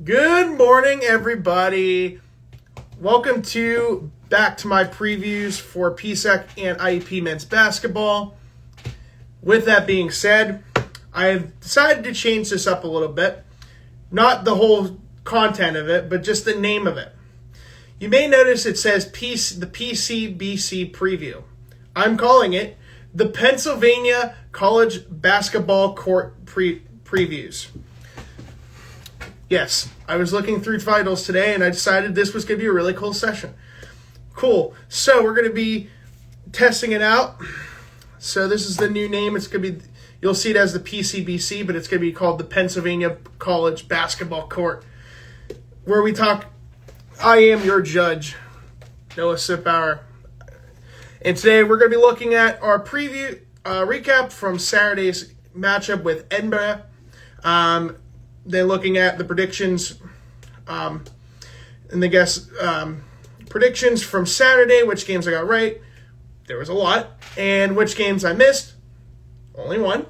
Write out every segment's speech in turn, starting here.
Good morning, everybody. Welcome back to my previews for PSEC and IUP men's basketball. With that being said, I have decided to change this up a little bit. Not the whole content of it, but just the name of it. You may notice it says the PCBC Preview. I'm calling it the Pennsylvania College Basketball Court Previews. Yes, I was looking through titles today, and I decided this was going to be a really cool session. Cool. So we're going to be testing it out. So this is the new name. It's going to be, you'll see it as the PCBC, but it's going to be called the Pennsylvania College Basketball Court, where we talk. I am your judge, Noah Sipauer. And today we're going to be looking at our recap from Saturday's matchup with Edinburgh. Then looking at the predictions, predictions from Saturday, which games I got right. There was a lot. And which games I missed. Only one.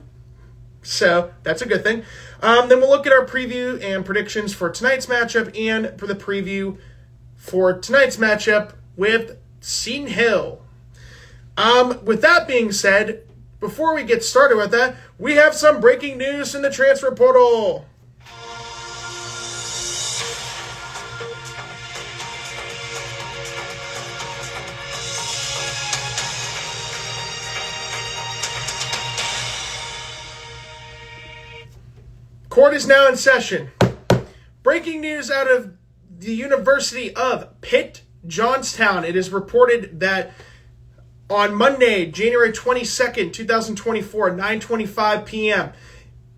So that's a good thing. Then we'll look at our preview and predictions for tonight's matchup and for the preview for tonight's matchup with Seton Hill. With that being said, before we get started with that, we have some breaking news in the transfer portal. Court is now in session. Breaking news out of the University of Pitt, Johnstown. It is reported that on Monday, January 22nd, 2024, 9:25 p.m.,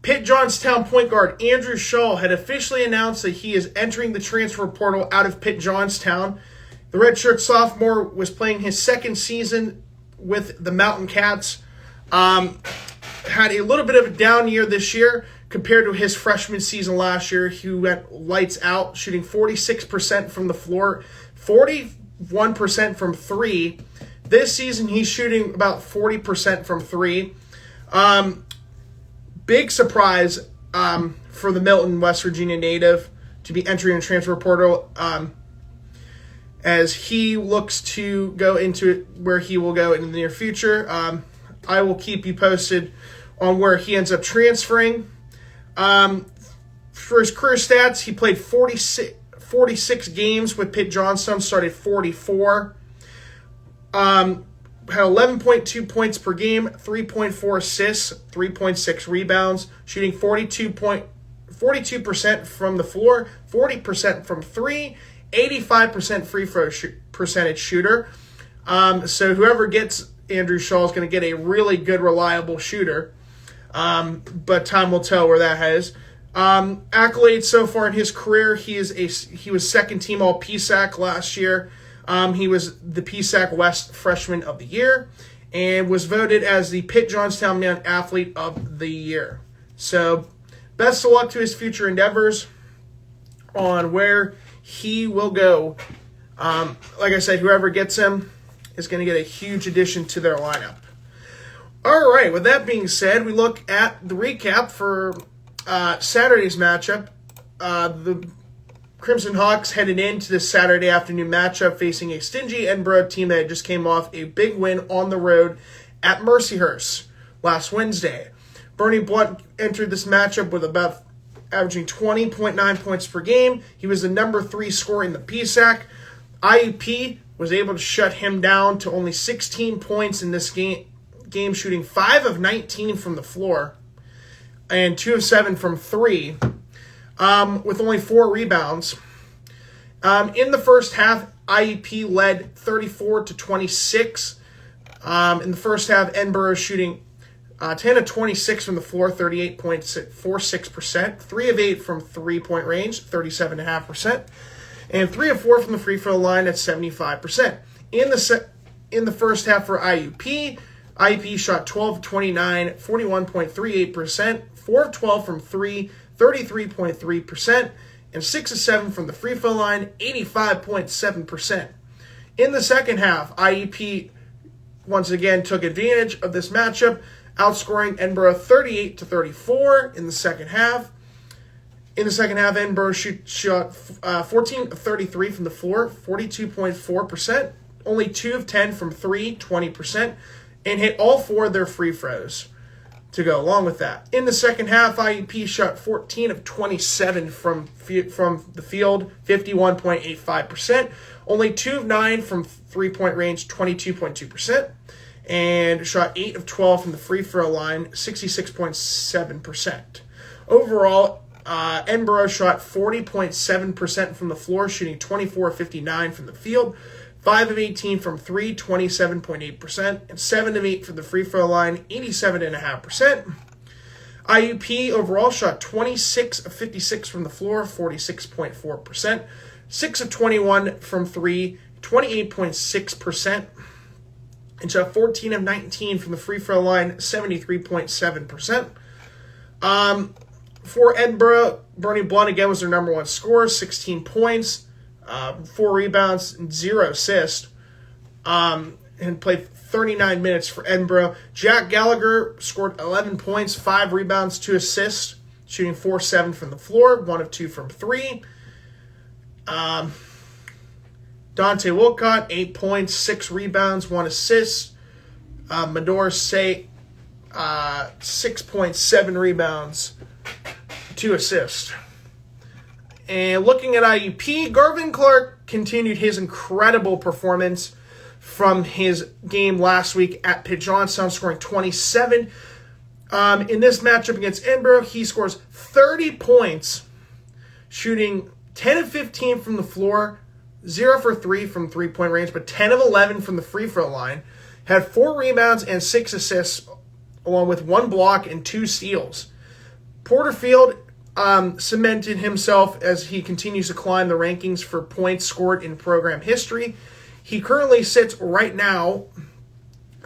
Pitt Johnstown point guard Andrew Shaw had officially announced that he is entering the transfer portal out of Pitt Johnstown. The redshirt sophomore was playing his second season with the Mountain Cats. Had a little bit of a down year this year compared to his freshman season last year. He went lights out, shooting 46% from the floor, 41% from three. This season, he's shooting about 40% from three. Big surprise for the Milton, West Virginia native to be entering the transfer portal as he looks to go into where he will go in the near future. I will keep you posted on where he ends up transferring. For his career stats, he played 46 games with Pitt Johnstown, started 44. Had 11.2 points per game, 3.4 assists, 3.6 rebounds, shooting 42% from the floor, 40% from three, 85% free throw percentage shooter. So whoever gets Andrew Shaw is going to get a really good, reliable shooter. But time will tell where that has. Accolades so far in his career, he was second team all PSAC last year. He was the PSAC West Freshman of the Year and was voted as the Pitt Johnstown Man Athlete of the Year. So best of luck to his future endeavors on where he will go. Like I said, whoever gets him is going to get a huge addition to their lineup. All right, with that being said, we look at the recap for Saturday's matchup. The Crimson Hawks headed into this Saturday afternoon matchup facing a stingy Edinburgh team that just came off a big win on the road at Mercyhurst last Wednesday. Bernie Blunt entered this matchup with about averaging 20.9 points per game. He was the number 3 scorer in the PSAC. IUP was able to shut him down to only 16 points in this game shooting 5 of 19 from the floor and 2 of 7 from 3, with only 4 rebounds. In the first half, IUP led 34-26. In the first half, Edinburgh shooting 10 of 26 from the floor, 38.46%, 3 of 8 from three-point range, 37.5%, and 3 of 4 from the free throw line at 75%. In the first half for IUP shot 12 of 29, 41.38%, 4 of 12 from 3, 33.3%, and 6 of 7 from the free throw line, 85.7%. In the second half, IUP once again took advantage of this matchup, outscoring Edinburgh 38-34 in the second half. In the second half, Edinburgh shot 14 of 33 from the floor, 42.4%. Only 2 of 10 from 3, 20%. And hit all 4 of their free throws to go along with that. In the second half, IUP shot 14 of 27 from the field, 51.85%. Only 2 of 9 from three-point range, 22.2%. And shot 8 of 12 from the free throw line, 66.7%. Overall, Edinburgh shot 40.7% from the floor, shooting 24 of 59 from the field, 5 of 18 from 3, 27.8%, and 7 of 8 from the free throw line, 87.5%. IUP overall shot 26 of 56 from the floor, 46.4%, 6 of 21 from 3, 28.6%, and shot 14 of 19 from the free throw line, 73.7%. For Edinburgh, Bernie Blunt again was their number one scorer, 16 points, 4 rebounds, and 0 assists, and played 39 minutes for Edinburgh. Jack Gallagher scored 11 points, 5 rebounds, 2 assists, shooting 4-7 from the floor, 1 of 2 from 3. Dante Wilcott, 8 points, 6 rebounds, 1 assist. Medor Say, 6.7 rebounds, 2 assists. And looking at IUP, Garvin Clark continued his incredible performance from his game last week at Pitt Johnstown, scoring 27. In this matchup against Edinburgh, he scores 30 points, shooting 10 of 15 from the floor, 0 for 3 from three-point range, but 10 of 11 from the free throw line. Had 4 rebounds and 6 assists, along with 1 block and 2 steals. Porterfield cemented himself as he continues to climb the rankings for points scored in program history. He currently sits right now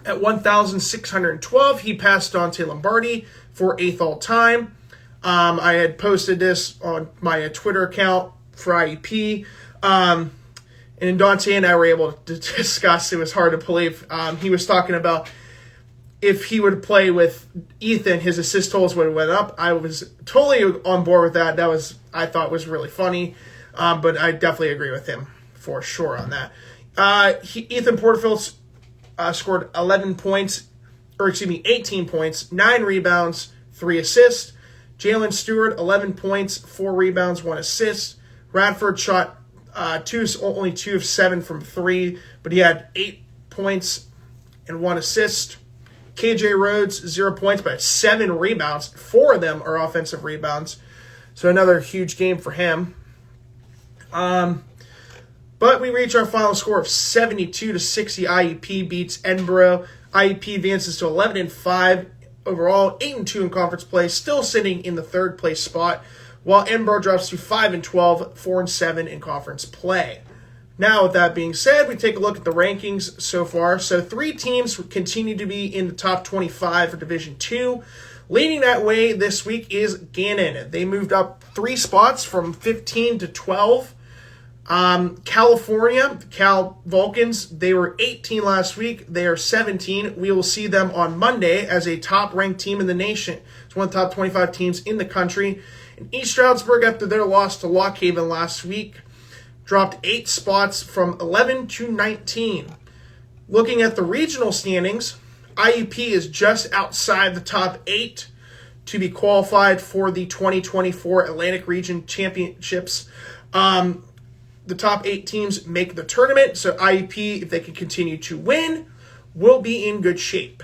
at 1,612. He passed Dante Lombardi for 8th all-time. I had posted this on my Twitter account for IUP. And Dante and I were able to discuss, it was hard to believe. He was talking about if he would play with Ethan, his assist totals would have went up. I was totally on board with that. I thought was really funny. But I definitely agree with him for sure on that. Ethan Porterfield scored 18 points, 9 rebounds, 3 assists. Jalen Stewart, 11 points, 4 rebounds, 1 assist. Radford shot only 2 of 7 from 3, but he had 8 points and 1 assist. KJ Rhodes, 0 points, but 7 rebounds. 4 of them are offensive rebounds. So another huge game for him. But we reach our final score of 72-60. IUP beats Edinburgh. IUP advances to 11-5 overall, 8-2 in conference play, still sitting in the 3rd place spot, while Edinburgh drops to 5-12, 4-7 in conference play. Now, with that being said, we take a look at the rankings so far. So 3 teams continue to be in the top 25 for Division II. Leading that way this week is Gannon. They moved up 3 spots from 15 to 12. California, Cal Vulcans, they were 18 last week. They are 17. We will see them on Monday as a top-ranked team in the nation. It's one of the top 25 teams in the country. And East Stroudsburg, after their loss to Lock Haven last week, dropped 8 spots from 11 to 19. Looking at the regional standings, IUP is just outside the top 8 to be qualified for the 2024 Atlantic Region Championships. The top 8 teams make the tournament, so IUP, if they can continue to win, will be in good shape.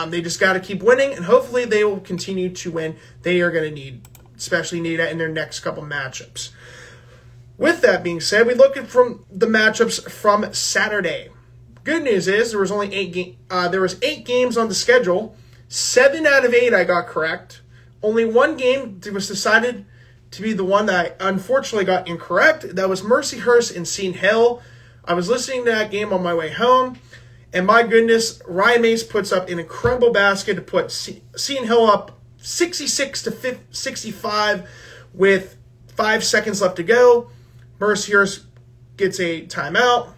They just got to keep winning, and hopefully they will continue to win. They are going to especially need that in their next couple matchups. With that being said, we look at from the matchups from Saturday. Good news is there was only 8 games on the schedule. 7 out of 8 I got correct. Only 1 game was decided to be the one that I unfortunately got incorrect. That was Mercyhurst and Seton Hill. I was listening to that game on my way home, and my goodness, Ryan Mace puts up an incredible basket to put Seton Hill up 66-65 with 5 seconds left to go. Mercyhurst gets a timeout.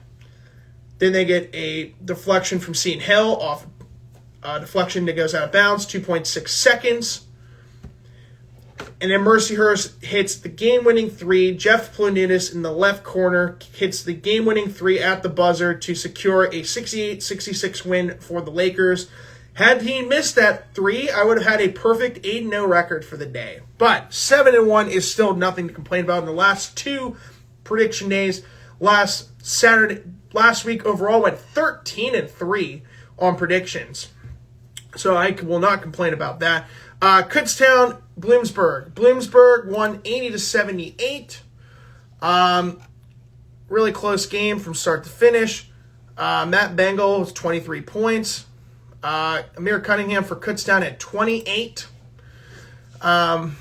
Then they get a deflection from Seton Hill off deflection that goes out of bounds, 2.6 seconds. And then Mercyhurst hits the game-winning 3. Jeff Planinis in the left corner hits the game-winning 3 at the buzzer to secure a 68-66 win for the Lakers. Had he missed that 3, I would have had a perfect 8-0 record for the day. But 7-1 is still nothing to complain about. In the last 2 prediction days, last week overall went 13-3 on predictions. So I will not complain about that. Kutztown, Bloomsburg. Bloomsburg won 80-78. Really close game from start to finish. Matt Bengal was 23 points. Amir Cunningham for Kutztown at 28. Let's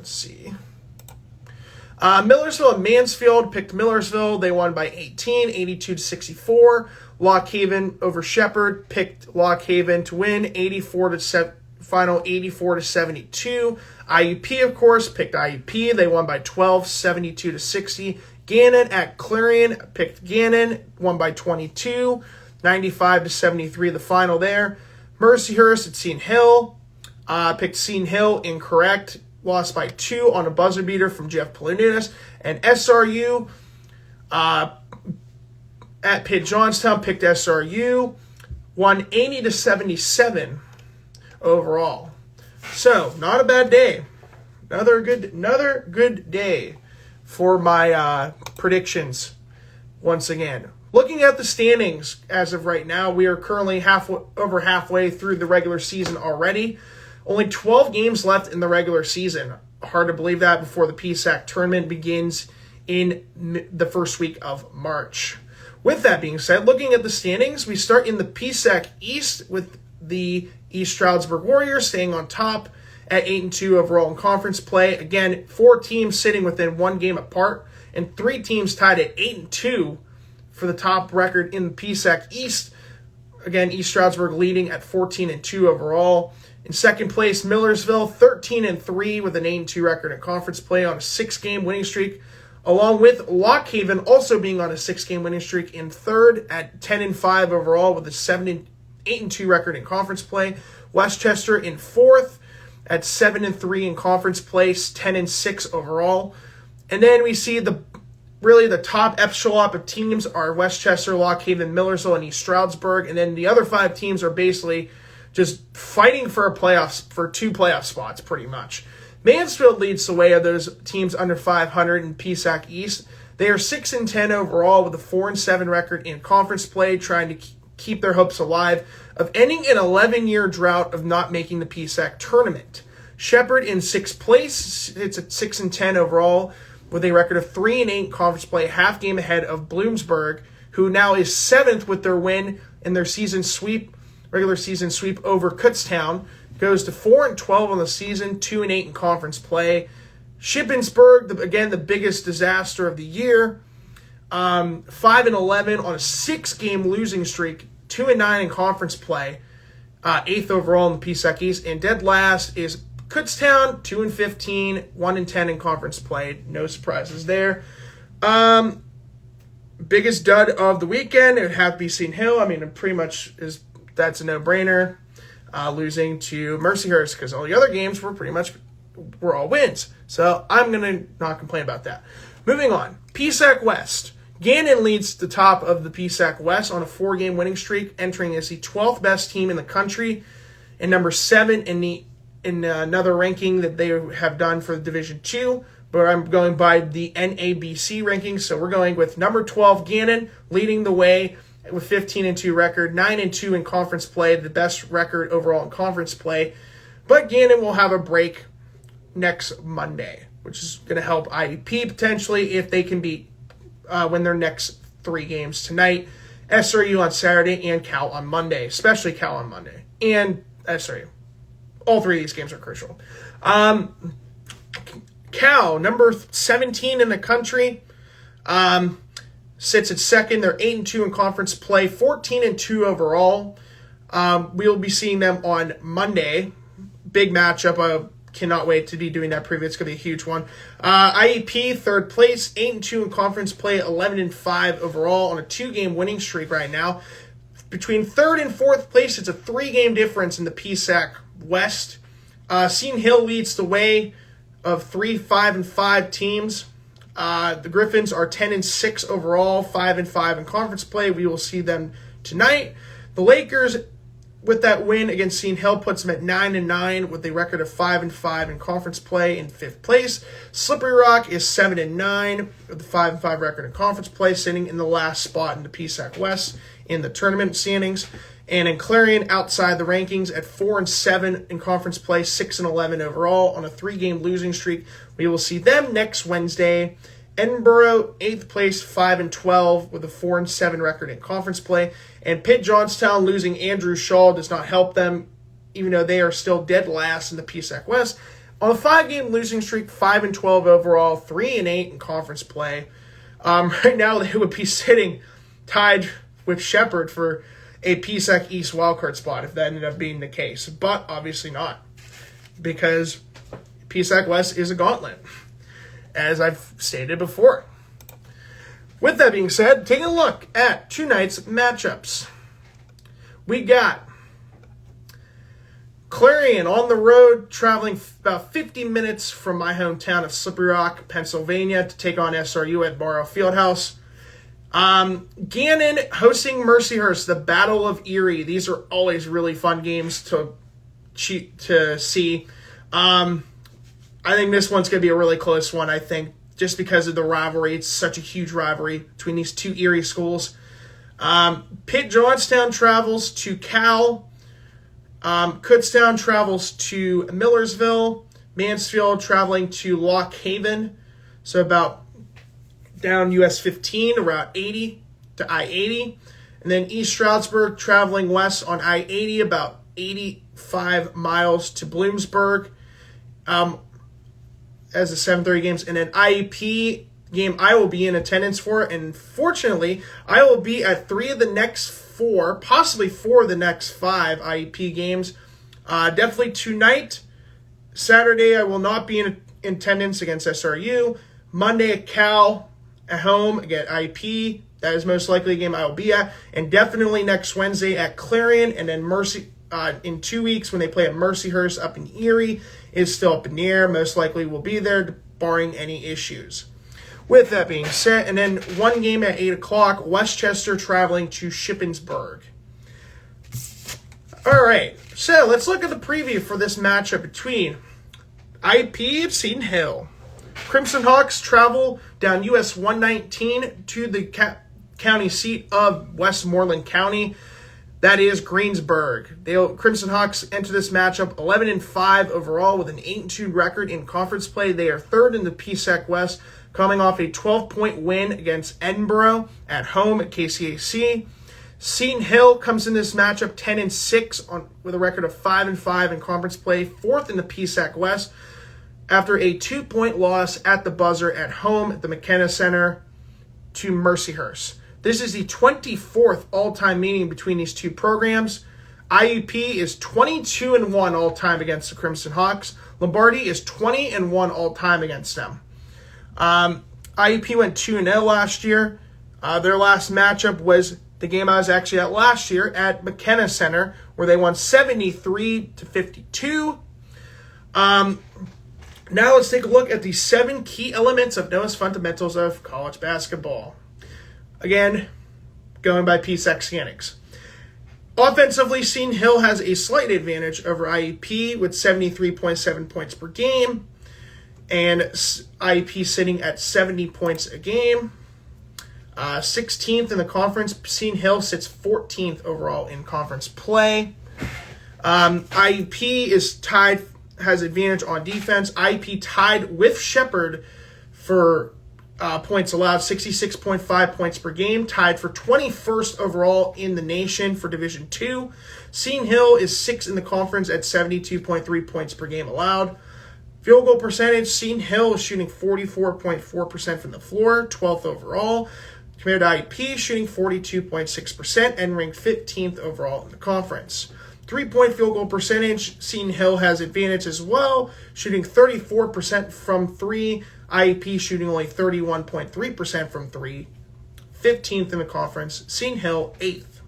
see. Millersville and Mansfield picked Millersville. They won by 18, 82-64. Lock Haven over Shepherd picked Lock Haven to win, 84-72. IUP, of course, picked IUP. They won by 12, 72-60. Gannon at Clarion picked Gannon, won by 22, 95-73. The final there. Mercyhurst at Seton Hill picked Seton Hill, incorrect. Lost by 2 on a buzzer beater from Jeff Planinis. And SRU at Pitt Johnstown picked SRU, won 80-77 overall. So, not a bad day. Another good day for my predictions once again. Looking at the standings as of right now, we are currently over halfway through the regular season already. Only 12 games left in the regular season. Hard to believe that before the PSAC tournament begins in the first week of March. With that being said, looking at the standings, we start in the PSAC East with the East Stroudsburg Warriors staying on top at 8-2 overall in conference play. Again, 4 teams sitting within 1 game apart, and 3 teams tied at 8-2 for the top record in the PSAC East. Again, East Stroudsburg leading at 14-2 overall. In second place, Millersville, 13-3 with an 8-2 record in conference play on a 6-game winning streak, along with Lock Haven also being on a 6-game winning streak in third at 10-5 overall with a 8-2 record in conference play. Westchester in fourth at 7-3 in conference play, 10-6 overall. And then we see the top echelon of teams are Westchester, Lock Haven, Millersville, and East Stroudsburg. And then the other 5 teams are basically just fighting for 2 playoff spots pretty much. Mansfield leads the way of those teams under 500 in PSAC East. They are 6-10 overall with a 4-7 record in conference play, trying to keep their hopes alive of ending an 11-year drought of not making the PSAC tournament. Shepherd in 6th place, it's at 6-10 overall with a record of 3-8 conference play, half game ahead of Bloomsburg, who now is 7th with their win in their regular season sweep over Kutztown. Goes to 4-12 on the season, 2-8 in conference play. Shippensburg, again, the biggest disaster of the year, 5-11 on a 6-game losing streak, 2-9 in conference play, 8th overall in the PSAC East. And dead last is Kutztown, 2-15, 1-10 in conference play. No surprises there. Biggest dud of the weekend, it would have to be Seton Hill. I mean, it pretty much that's a no-brainer. Losing to Mercyhurst because all the other games were all wins. So I'm going to not complain about that. Moving on. PSAC West. Gannon leads the top of the PSAC West on a 4-game winning streak, entering as the 12th best team in the country and number 7 in another ranking that they have done for Division 2. But I'm going by the NABC rankings, so we're going with number 12 Gannon leading the way with 15-2 record, 9-2 in conference play, the best record overall in conference play. But Gannon will have a break next Monday, which is going to help IUP potentially if they can win their next 3 games tonight. SRU on Saturday and Cal on Monday, especially Cal on Monday. And SRU. All 3 of these games are crucial. Cal, number 17 in the country, sits at second. They're 8-2 in conference play, 14-2 overall. We'll be seeing them on Monday. Big matchup. I cannot wait to be doing that preview. It's going to be a huge one. IEP, third place, 8-2 in conference play, 11-5 overall on a 2-game winning streak right now. Between third and fourth place, it's a 3-game difference in the PSAC West. Seton Hill leads the way of 3 5-5 teams. The Griffins are 10-6 overall, 5-5 in conference play. We will see them tonight. The Lakers, with that win against Seton Hill, puts them at 9-9 with a record of 5-5 in conference play in 5th place. Slippery Rock is 7-9 with a 5-5 record in conference play, sitting in the last spot in the PSAC West in the tournament standings. And in Clarion, outside the rankings at 4-7 in conference play, 6-11 overall on a 3-game losing streak. We will see them next Wednesday. Edinburgh, 8th place, 5-12 with a 4-7 record in conference play. And Pitt Johnstown losing Andrew Shaw does not help them, even though they are still dead last in the PSAC West. On a 5-game losing streak, 5-12 overall, 3-8 in conference play. Right now, they would be sitting tied with Shepherd for a PSAC East wildcard spot if that ended up being the case. But obviously not, because PSAC West is a gauntlet, as I've stated before. With that being said, taking a look at tonight's matchups. We got Clarion on the road, traveling about 50 minutes from my hometown of Slippery Rock, Pennsylvania, to take on SRU at Barrow Fieldhouse. Gannon hosting Mercyhurst, the Battle of Erie. These are always really fun games to see. I think this one's going to be a really close one, I think, just because of the rivalry. It's such a huge rivalry between these two Erie schools. Pitt Johnstown travels to Cal. Kutztown travels to Millersville. Mansfield traveling to Lock Haven. So about down US 15 to Route 80 to I-80. And then East Stroudsburg traveling west on I-80 about 85 miles to Bloomsburg as the 7:30 games. And then IEP game I will be in attendance for. And fortunately, I will be at 3 of the next 4, possibly 4 of the next 5 IEP games. Definitely tonight. Saturday, I will not be in attendance against SRU. Monday at Cal. At home, again, IEP, that is most likely a game I will be at. And definitely next Wednesday at Clarion. And then in 2 weeks when they play at Mercyhurst up in Erie, is still up in the air. Most likely will be there, barring any issues. With that being said, and then one game at 8 o'clock, Westchester traveling to Shippensburg. All right, so let's look at the preview for this matchup between IEP and Seton Hill. Crimson Hawks travel down US 119 to the county seat of Westmoreland County. That is Greensburg. Crimson Hawks enter this matchup 11-5 overall with an 8-2 record in conference play. They are third in the PSAC West, coming off a 12-point win against Edinburgh at home at KCAC. Seton Hill comes in this matchup 10-6 with a record of 5-5 in conference play, fourth in the PSAC West, after a 2-point loss at the buzzer at home at the McKenna Center to Mercyhurst. This is the 24th all-time meeting between these two programs. IUP is 22-1 all-time against the Crimson Hawks. Lombardi is 20-1 all-time against them. IUP went 2-0 last year. Their last matchup was the game I was actually at last year at McKenna Center, where they won 73-52. Now let's take a look at the 7 key elements of Noah's fundamentals of college basketball. Again, going by PSAC standings. Offensively, Seton Hill has a slight advantage over IEP with 73.7 points per game, and IEP sitting at 70 points a game. 16th in the conference. Seton Hill sits 14th overall in conference play. IEP is tied, has advantage on defense. IEP tied with Shepherd for points allowed, 66.5 points per game, tied for 21st overall in the nation for Division II. Seton Hill is 6th in the conference at 72.3 points per game allowed. Field goal percentage, Seton Hill is shooting 44.4% from the floor, 12th overall. Compared to IEP, shooting 42.6% and ranked 15th overall in the conference. 3-point field goal percentage, Seton Hill has advantage as well, shooting 34% from 3. IEP shooting only 31.3% from 3. 15th in the conference. Seton Hill 8th.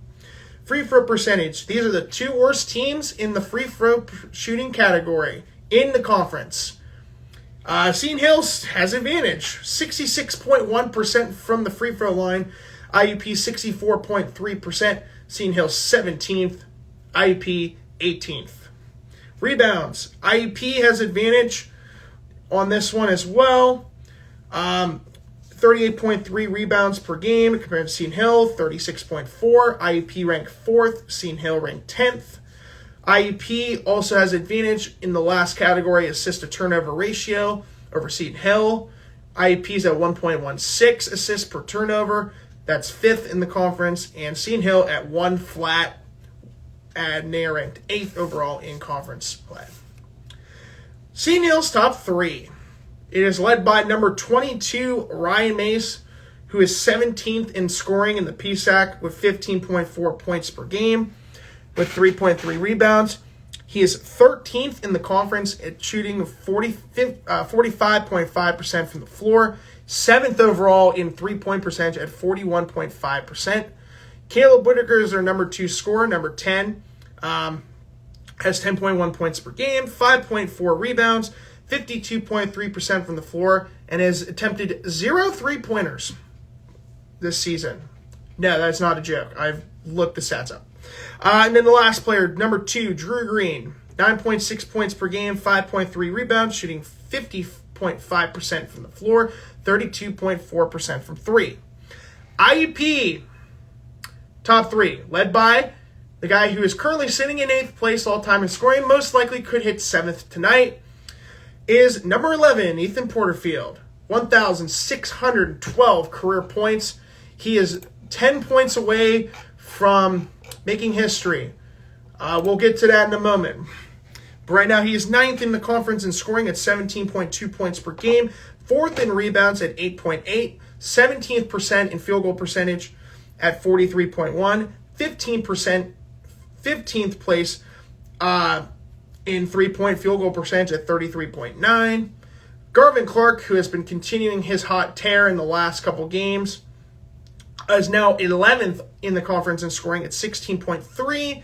Free throw percentage. These are the 2 worst teams in the free throw shooting category. in the conference. Seton Hill has advantage, 66.1% from the free throw line. IUP 64.3%. Seton Hill 17th. IUP 18th. Rebounds. IUP has advantage on this one as well. 38.3 rebounds per game compared to Seton Hill, 36.4. IUP ranked 4th. Seton Hill ranked 10th. IUP also has advantage in the last category, assist-to-turnover ratio over Seton Hill. IUP is at 1.16 assists per turnover. That's 5th in the conference. And Seton Hill at 1 flat, and they are ranked 8th overall in conference play. Seton Hill's top 3. It is led by number 22, Ryan Mace, who is 17th in scoring in the PSAC with 15.4 points per game, with 3.3 rebounds. He is 13th in the conference at shooting 45.5% from the floor, 7th overall in three-point percentage at 41.5%. Caleb Whitaker is their number 2 scorer, number 10, has 10.1 points per game, 5.4 rebounds, 52.3% from the floor, and has attempted 0 3-pointers this season. No, that's not a joke. I've looked the stats up. And then the last player, number 2, Drew Green, 9.6 points per game, 5.3 rebounds, shooting 50.5% from the floor, 32.4% from 3. IUP, top 3, led by the guy who is currently sitting in 8th place all-time in scoring, most likely could hit 7th tonight, is number 11, Ethan Porterfield, 1,612 career points. He is 10 points away from making history. We'll get to that in a moment. But right now, he is 9th in the conference in scoring at 17.2 points per game, 4th in rebounds at 8.8, 17th in field goal percentage at 43.1, 15th place in three-point field goal percentage at 33.9. Garvin Clark, who has been continuing his hot tear in the last couple games, is now 11th in the conference in scoring at 16.3.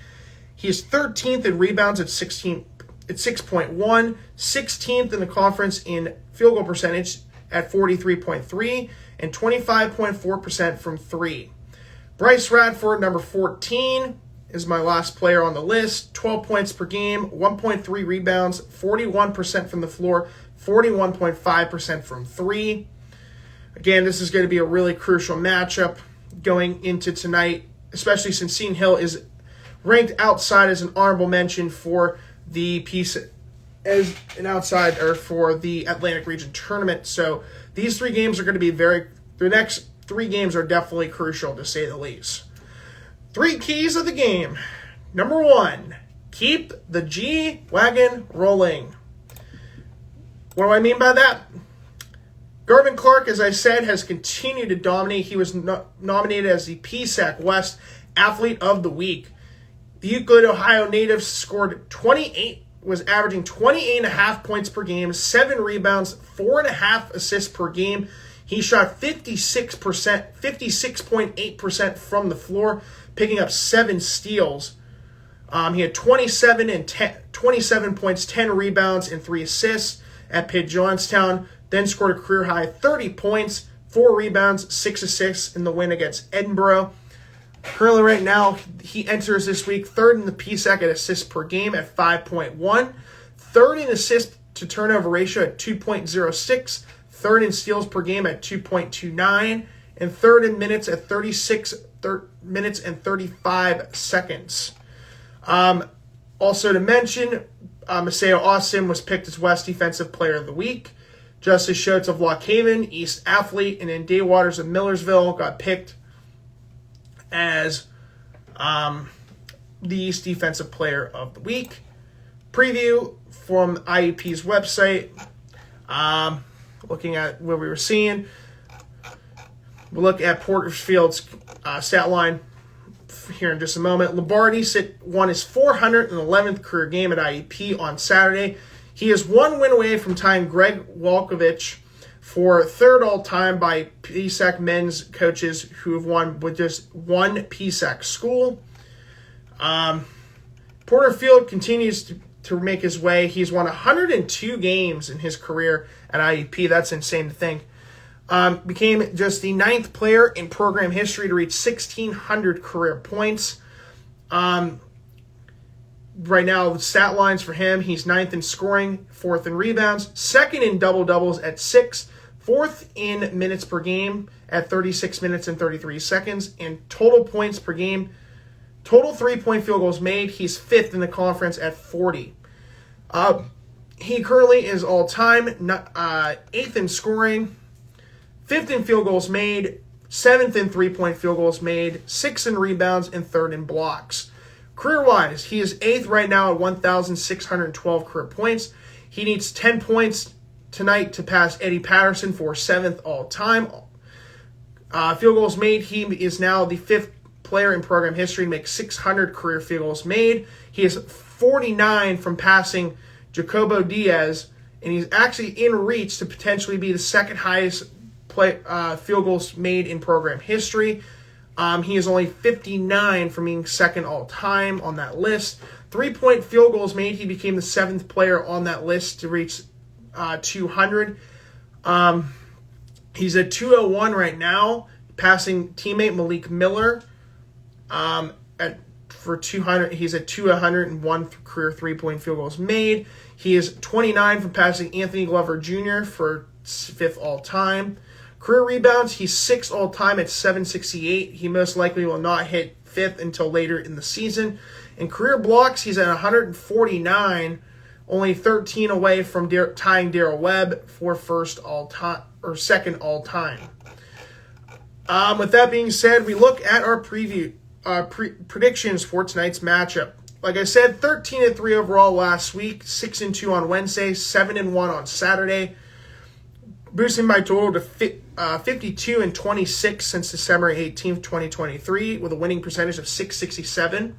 He is 13th in rebounds at 6.1, 16th in the conference in field goal percentage at 43.3, and 25.4% from 3. Bryce Radford, number 14, is my last player on the list. 12 points per game, 1.3 rebounds, 41% from the floor, 41.5% from 3. Again, this is going to be a really crucial matchup going into tonight, especially since Seton Hill is ranked outside as an honorable mention for the as an outsider for the Atlantic Region Tournament. So these 3 games are going to be the next 3 games are definitely crucial, to say the least. 3 keys of the game. Number 1, keep the G-Wagon rolling. What do I mean by that? Garvin Clark, as I said, has continued to dominate. He was nominated as the PSAC West Athlete of the Week. The Euclid, Ohio native was averaging 28.5 points per game, 7 rebounds, 4.5 assists per game. He shot 56.8% from the floor, picking up 7 steals. He had 27 points, 10 rebounds, and 3 assists at Pitt Johnstown. Then scored a career-high 30 points, 4 rebounds, 6 assists in the win against Edinburgh. Currently right now, he enters this week 3rd in the PSAC at assists per game at 5.1, 3rd in assist-to-turnover ratio at 2.06, 3rd in steals per game at 2.29, and 3rd in minutes at 36 minutes and 35 seconds. Also to mention, Maseo Austin was picked as West Defensive Player of the Week. Justice Schultz of Lock Haven, East Athlete, and then Day Waters of Millersville got picked as the East Defensive Player of the Week. Preview from IUP's website. Looking at what we were seeing. We'll look at Porterfield's stat line here in just a moment. Lombardi won his 411th career game at IUP on Saturday. He is 1 win away from tying Greg Walkovich for 3rd all-time by PSAC men's coaches who have won with just 1 PSAC school. Porterfield continues to make his way. He's won 102 games in his career at IUP. That's insane to think. Became just the 9th player in program history to reach 1,600 career points. Right now, the stat lines for him, he's 9th in scoring, 4th in rebounds, 2nd in double-doubles at 6, 4th in minutes per game at 36 minutes and 33 seconds, and total points per game. Total 3-point field goals made, he's 5th in the conference at 40. He currently is all-time 8th in scoring, 5th in field goals made, 7th in 3-point field goals made, 6th in rebounds, and 3rd in blocks. Career-wise, he is 8th right now at 1,612 career points. He needs 10 points tonight to pass Eddie Patterson for 7th all-time. Field goals made, he is now the 5th player in program history to make 600 career field goals made. He is 49 from passing Jacobo Diaz, and he's actually in reach to potentially be the 2nd highest field goals made in program history. He is only 59 from being 2nd all-time on that list. 3-point field goals made, he became the 7th player on that list to reach 200. He's at 201 right now, passing teammate Malik Miller for 200. He's at 201 career 3-point field goals made. He is 29 from passing Anthony Glover Jr. for 5th all-time. Career rebounds, he's 6th all-time at 768. He most likely will not hit 5th until later in the season. In career blocks, he's at 149, only 13 away from tying Darrell Webb for 1st all-time or 2nd all-time. With that being said, we look at our predictions for tonight's matchup. Like I said, 13-3 overall last week, 6-2 on Wednesday, 7-1 on Saturday, boosting my total to 52-26 since December 18th, 2023, with a winning percentage of .667.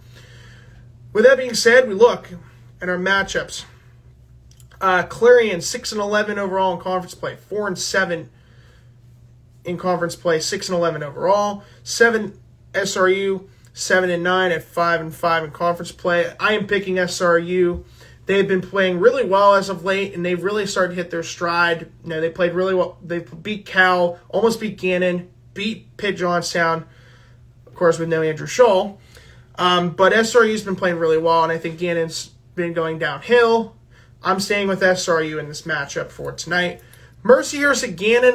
With that being said, we look at our matchups. Clarion, 6-11 overall in conference play, 4-7 in conference play, 6-11 overall. 7 SRU, 7-9 at 5-5 in conference play. I am picking SRU. They've been playing really well as of late, and they've really started to hit their stride. You know, they played really well. They beat Cal, almost beat Gannon, beat Pitt Johnstown, of course, with no Andrew Scholl. But SRU's been playing really well, and I think Gannon's been going downhill. I'm staying with SRU in this matchup for tonight. Mercyhurst at Gannon,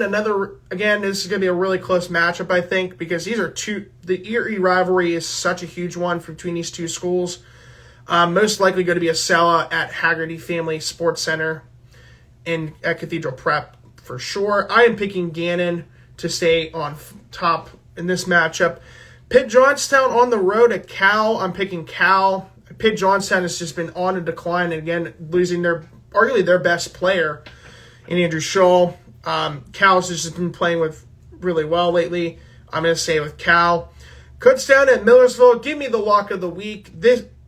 this is going to be a really close matchup, I think, because the Erie rivalry is such a huge one between these two schools. Most likely going to be a sellout at Haggerty Family Sports Center at Cathedral Prep for sure. I am picking Gannon to stay on top in this matchup. Pitt Johnstown on the road at Cal. I'm picking Cal. Pitt Johnstown has just been on a decline, and again, losing arguably their best player in Andrew Scholl. Cal has just been playing with really well lately. I'm going to stay with Cal. Kutztown at Millersville. Give me the lock of the week.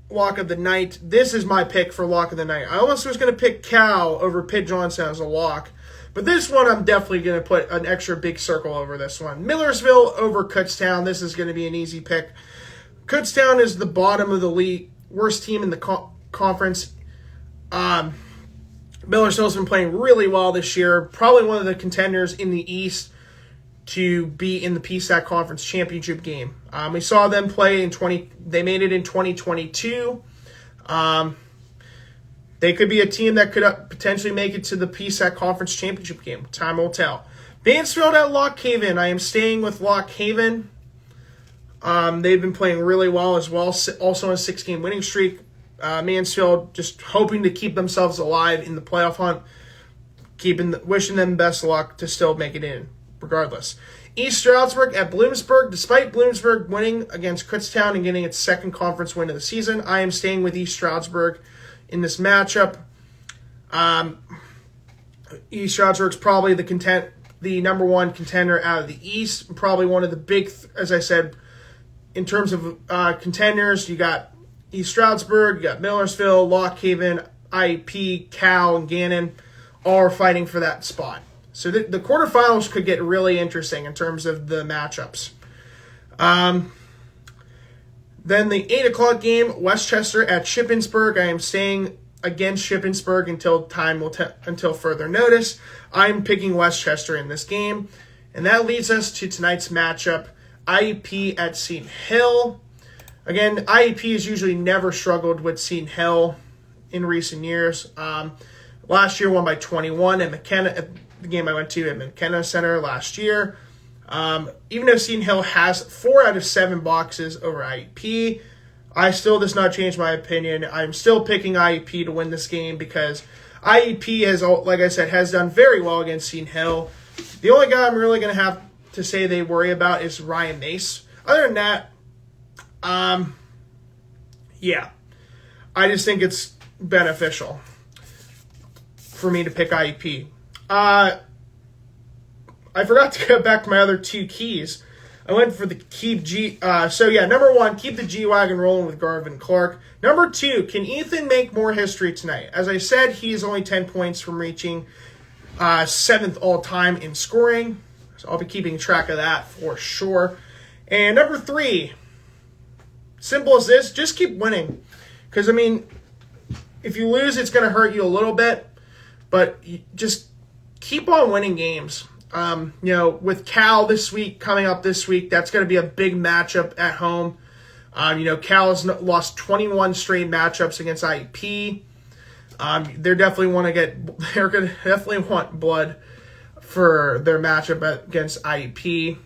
Lock of the night. This is my pick for lock of the night. I almost was going to pick Cal over Pitt Johnstown as a lock, but this one I'm definitely going to put an extra big circle over this one. Millersville over Kutztown. This is going to be an easy pick. Kutztown is the bottom of the league, worst team in the conference. Millersville's been playing really well this year. Probably one of the contenders in the East to be in the PSAC Conference Championship game. We saw them play they made it in 2022. They could be a team that could potentially make it to the PSAC Conference Championship game. Time will tell. Mansfield at Lock Haven. I am staying with Lock Haven. They've been playing really well as well. Also on a 6-game winning streak. Mansfield just hoping to keep themselves alive in the playoff hunt. Wishing them best of luck to still make it in, regardless. East Stroudsburg at Bloomsburg. Despite Bloomsburg winning against Kutztown and getting its 2nd conference win of the season, I am staying with East Stroudsburg in this matchup. East Stroudsburg's probably the number 1 contender out of the East. Probably one of the big, as I said, in terms of contenders, you got East Stroudsburg, you got Millersville, Lock Haven, IEP, Cal, and Gannon all are fighting for that spot. So the quarterfinals could get really interesting in terms of the matchups. Then the 8 o'clock game, Westchester at Shippensburg. I am staying against Shippensburg until further notice. I'm picking Westchester in this game. And that leads us to tonight's matchup, IEP at Seton Hill. Again, IEP has usually never struggled with Seton Hill in recent years. Last year won by 21 at the game I went to at McKenna Center last year. Even though Seton Hill has 4 out of 7 boxes over IEP, I still does not change my opinion. I'm still picking IEP to win this game because IEP has, like I said, has done very well against Seton Hill. The only guy I'm really going to have to say they worry about is Ryan Mace. Other than that, yeah, I just think it's beneficial for me to pick IEP. I forgot to go back to my other 2 keys. I went for the keep G. Number 1, keep the G-Wagon rolling with Garvin Clark. Number 2, can Ethan make more history tonight? As I said, he's only 10 points from reaching 7th all-time in scoring. So I'll be keeping track of that for sure. And number 3, simple as this, just keep winning. Because, I mean, if you lose, it's going to hurt you a little bit. But just keep on winning games. With Cal coming up this week, that's going to be a big matchup at home. Cal has lost 21 straight matchups against IEP. They're going to definitely want blood for their matchup against IEP.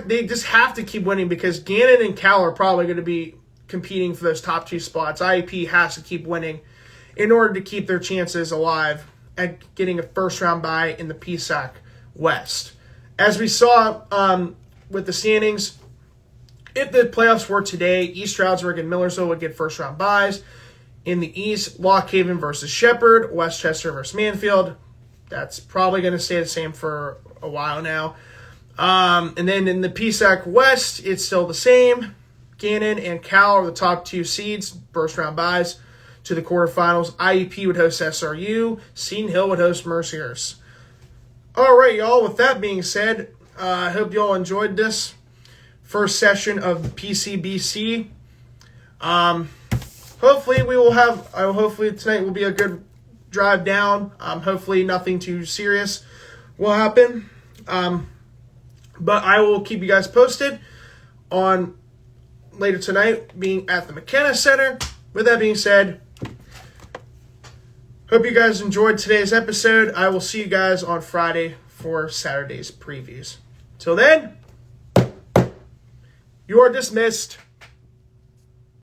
They just have to keep winning because Gannon and Cal are probably going to be competing for those top 2 spots. IEP has to keep winning in order to keep their chances alive at getting a first-round bye in the PSAC West. As we saw with the standings, if the playoffs were today, East Stroudsburg and Millersville would get first-round byes. In the East, Lock Haven versus Shepherd, Westchester versus Manfield. That's probably going to stay the same for a while now. And then in the PSAC West, it's still the same. Gannon and Cal are the top 2 seeds, first-round byes to the quarterfinals. IEP would host SRU. Seton Hill would host Merciers. All right, y'all. With that being said, I hope y'all enjoyed this first session of PCBC. Hopefully tonight will be a good drive down. Hopefully nothing too serious will happen. But I will keep you guys posted on later tonight being at the McKenna Center. With that being said, hope you guys enjoyed today's episode. I will see you guys on Friday for Saturday's previews. Till then, you are dismissed.